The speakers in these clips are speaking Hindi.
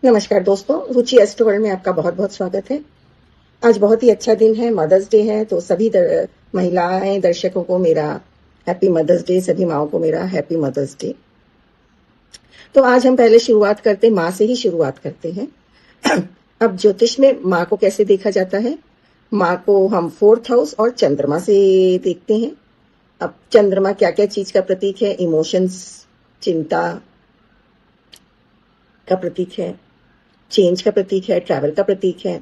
नमस्कार दोस्तों, रुचि एस्ट्रो वर्ल्ड में आपका बहुत बहुत स्वागत है। आज बहुत ही अच्छा दिन है, मदर्स डे है, तो सभी महिलाएं दर्शकों को मेरा हैप्पी मदर्स डे, सभी माओं को मेरा हैप्पी मदर्स डे। तो आज हम पहले शुरुआत करते हैं, माँ से ही शुरुआत करते हैं। अब ज्योतिष में माँ को कैसे देखा जाता है? माँ को हम 4th हाउस और चंद्रमा से देखते हैं। अब चंद्रमा क्या क्या चीज का प्रतीक है? इमोशंस, चिंता का प्रतीक है, चेंज का प्रतीक है, ट्रैवल का प्रतीक है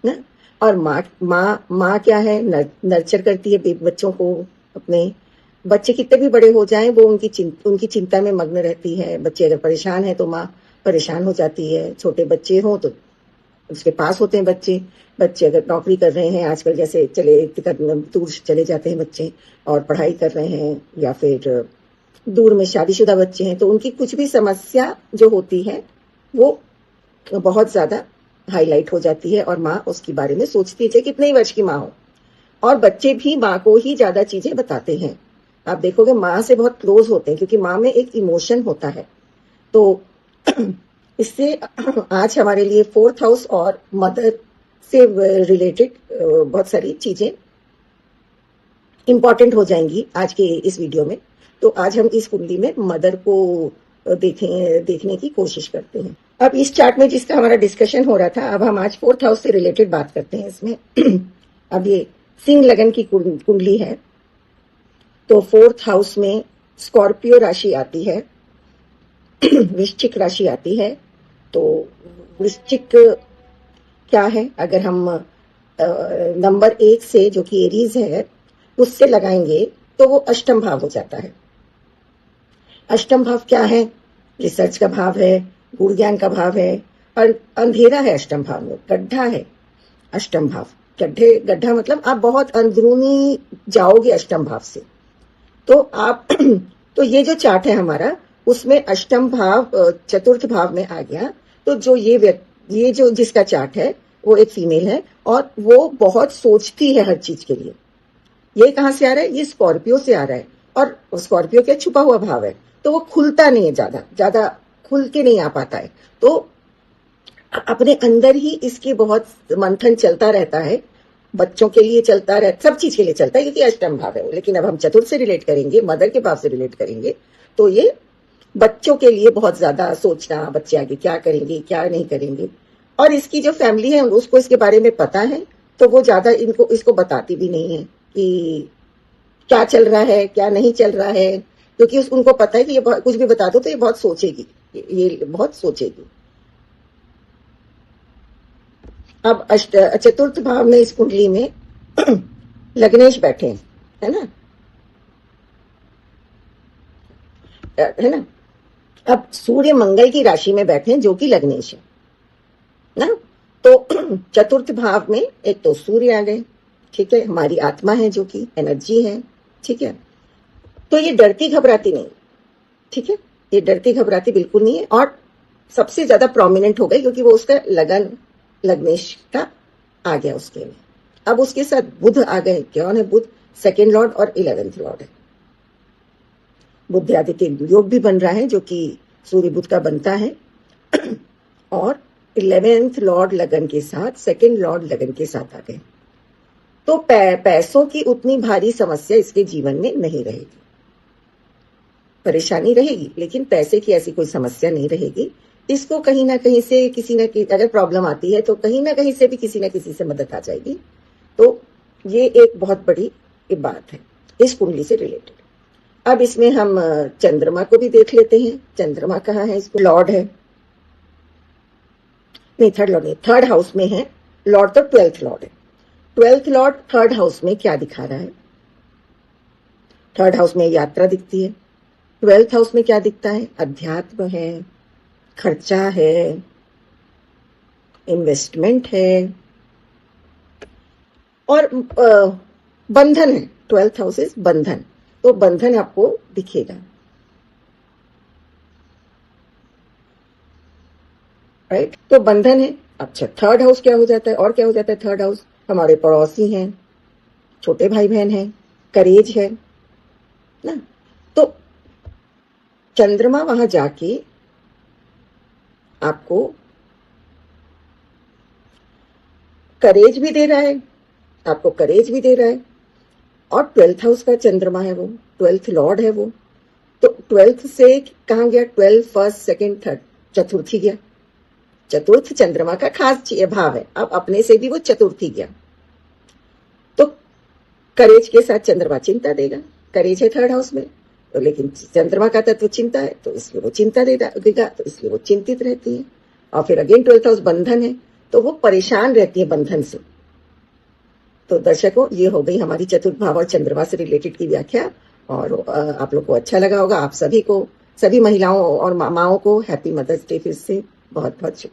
ना। और माँ क्या है? नर्चर करती है बच्चों को। अपने बच्चे कितने भी बड़े हो जाएं, वो उनकी चिंता में मग्न रहती है। बच्चे अगर परेशान है तो माँ परेशान हो जाती है। छोटे बच्चे हों तो उसके पास होते हैं बच्चे अगर नौकरी कर रहे हैं, आजकल जैसे दूर चले जाते हैं बच्चे और पढ़ाई कर रहे हैं, या फिर दूर में शादीशुदा बच्चे हैं, तो उनकी कुछ भी समस्या जो होती है वो बहुत ज्यादा हाईलाइट हो जाती है और माँ उसके बारे में सोचती है, चाहे कितने ही वर्ष की माँ हो। और बच्चे भी माँ को ही ज्यादा चीजें बताते हैं। आप देखोगे माँ से बहुत क्लोज होते हैं, क्योंकि माँ में एक इमोशन होता है। तो इससे आज हमारे लिए 4th हाउस और मदर से रिलेटेड बहुत सारी चीजें इंपॉर्टेंट हो जाएंगी आज के इस वीडियो में। तो आज हम इस कुंडली में मदर को देखने की कोशिश करते हैं। अब इस चार्ट में जिसका हमारा डिस्कशन हो रहा था, अब हम आज 4th हाउस से रिलेटेड बात करते हैं इसमें। अब ये सिंह लगन की कुंडली है, तो 4th हाउस में स्कॉर्पियो राशि आती है, वृश्चिक राशि आती है। तो वृश्चिक क्या है? अगर हम नंबर 1 से, जो कि एरीज है, उससे लगाएंगे तो वो अष्टम भाव हो जाता है। अष्टम भाव क्या है? रिसर्च का भाव है, गुण ज्ञान का भाव है, और अंधेरा है अष्टम भाव में, गड्ढा है अष्टम भाव। गड्ढा मतलब आप बहुत अंदरूनी जाओगे अष्टम भाव से। तो आप तो ये जो चार्ट है हमारा, उसमें अष्टम भाव चतुर्थ भाव में आ गया। तो जो ये जो जिसका चार्ट है वो एक फीमेल है, और वो बहुत सोचती है हर चीज के लिए। ये कहां से आ रहा है? ये स्कॉर्पियो से आ रहा है, और स्कॉर्पियो क्या छुपा हुआ भाव है, तो वो खुलता नहीं है, ज्यादा खुल के नहीं आ पाता है। तो अपने अंदर ही इसके बहुत मंथन चलता रहता है, बच्चों के लिए चलता रहता, सब चीज के लिए चलता है, क्योंकि अष्टम भाव है। लेकिन अब हम चतुर्थ से रिलेट करेंगे, मदर के भाव से रिलेट करेंगे, तो ये बच्चों के लिए बहुत ज्यादा सोचना, बच्चे आगे क्या करेंगे क्या नहीं करेंगे। और इसकी जो फैमिली है उसको इसके बारे में पता है, तो वो ज्यादा इसको बताती भी नहीं है कि क्या चल रहा है क्या नहीं चल रहा है, क्योंकि उनको पता है कि ये कुछ भी बता दो तो ये बहुत सोचेगी, ये बहुत सोचेगी। अब चतुर्थ भाव में इस कुंडली में लग्नेश बैठे हैं, है ना। अब सूर्य मंगल की राशि में बैठे हैं, जो कि लग्नेश है ना। तो चतुर्थ भाव में एक तो सूर्य आ गए, ठीक है, हमारी आत्मा है, जो कि एनर्जी है, ठीक है। तो ये डरती घबराती नहीं, ठीक है, ये डरती घबराती बिल्कुल नहीं है। और सबसे ज्यादा प्रोमिनेंट हो गई, क्योंकि वो उसका लग्नेश का आ गया उसके में। अब उसके साथ बुध आ गए। कौन है बुध? सेकेंड लॉर्ड और 11th लॉर्ड है। बुध आदित्य योग भी बन रहा है, जो कि सूर्य बुध का बनता है। और 11th लॉर्ड लगन के साथ, सेकेंड लॉर्ड लगन के साथ आ गए। तो पैसों की उतनी भारी समस्या इसके जीवन में नहीं रहेगी। परेशानी रहेगी, लेकिन पैसे की ऐसी कोई समस्या नहीं रहेगी। इसको कहीं ना कहीं से अगर प्रॉब्लम आती है तो कहीं ना कहीं से भी किसी ना किसी से मदद आ जाएगी। तो ये एक बहुत बड़ी बात है इस कुंडली से रिलेटेड। अब इसमें हम चंद्रमा को भी देख लेते हैं। चंद्रमा कहाँ है? इसको लॉर्ड है, नहीं थर्ड लॉर्ड नहीं, 3rd हाउस में है लॉर्ड, तो 12th लॉर्ड है। 12th लॉर्ड 3rd हाउस में क्या दिखा रहा है? 3rd हाउस में यात्रा दिखती है। 12th हाउस में क्या दिखता है? अध्यात्म है, खर्चा है, इन्वेस्टमेंट है, और बंधन है। 12th हाउस इज बंधन, तो बंधन आपको दिखेगा, राइट। तो बंधन है। अच्छा, 3rd हाउस क्या हो जाता है? और क्या हो जाता है? 3rd हाउस हमारे पड़ोसी हैं, छोटे भाई बहन हैं, करेज है ना। तो चंद्रमा वहां जाके आपको करेज भी दे रहा है, आपको करेज भी दे रहा है, और 12th हाउस का चंद्रमा है, वो 12th लॉर्ड है वो। तो 12th से कहाँ गया? 12 फर्स्ट सेकंड थर्ड, चतुर्थी गया। चतुर्थ चंद्रमा का खास भाव है, अब अपने से भी वो चतुर्थी गया। तो करेज के साथ चंद्रमा चिंता देगा, करेज है थर्ड हाउस में, तो लेकिन चंद्रमा का तत्व चिंता है, तो इसलिए वो चिंता देगा, तो इसलिए वो चिंतित रहती है। और फिर अगेन 12th हाउस बंधन है, तो वो परेशान रहती है बंधन से। तो दर्शकों, ये हो गई हमारी चतुर्थ भाव और चंद्रमा से रिलेटेड की व्याख्या। और आप लोग को अच्छा लगा होगा। आप सभी को, सभी महिलाओं और मामाओं को हैप्पी मदर्स डे फिर से बहुत बहुत शुभ।